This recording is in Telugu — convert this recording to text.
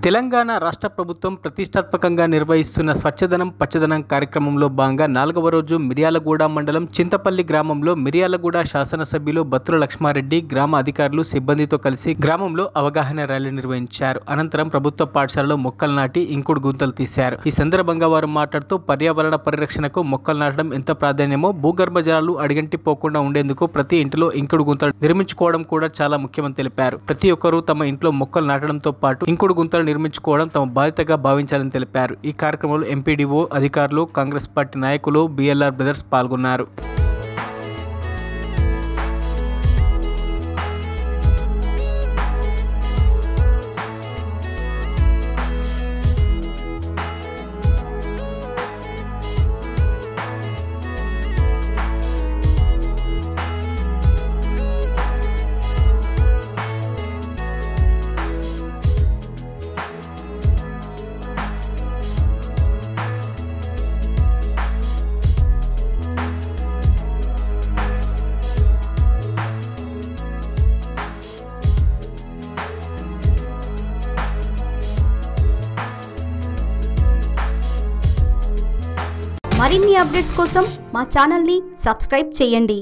తెలంగాణ రాష్ట్ర ప్రభుత్వం ప్రతిష్టాత్మకంగా నిర్వహిస్తున్న స్వచ్ఛదనం పచ్చదనం కార్యక్రమంలో భాగంగా 4వ రోజు మిర్యాలగూడ మండలం చింతపల్లి గ్రామంలో మిర్యాలగూడ శాసనసభ్యులు బత్తుల లక్ష్మారెడ్డి గ్రామ అధికారులు సిబ్బందితో కలిసి గ్రామంలో అవగాహన ర్యాలీ నిర్వహించారు. అనంతరం ప్రభుత్వ పాఠశాలలో మొక్కలు నాటి ఇంకుడు గుంతలు తీశారు. ఈ సందర్భంగా వారు మాట్లాడుతూ పర్యావరణ పరిరక్షణకు మొక్కలు నాటడం ఎంత ప్రాధాన్యమో, భూగర్భ జలాలు అడిగంటిపోకుండా ఉండేందుకు ప్రతి ఇంటిలో ఇంకుడు గుంతలు నిర్మించుకోవడం కూడా చాలా ముఖ్యమని తెలిపారు. ప్రతి ఒక్కరూ తమ ఇంట్లో మొక్కలు నాటడంతో పాటు ఇంకుడు గుంతలు నిర్మించుకోవడం తమ బాధ్యతగా భావించాలని తెలిపారు. ఈ కార్యక్రమంలో ఎంపీడీఓ, అధికారులు, కాంగ్రెస్ పార్టీ నాయకులు, బిఎల్ఆర్ బ్రదర్స్ పాల్గొన్నారు. మరిన్ని అప్డేట్స్ కోసం మా ఛానల్ని సబ్స్క్రైబ్ చేయండి.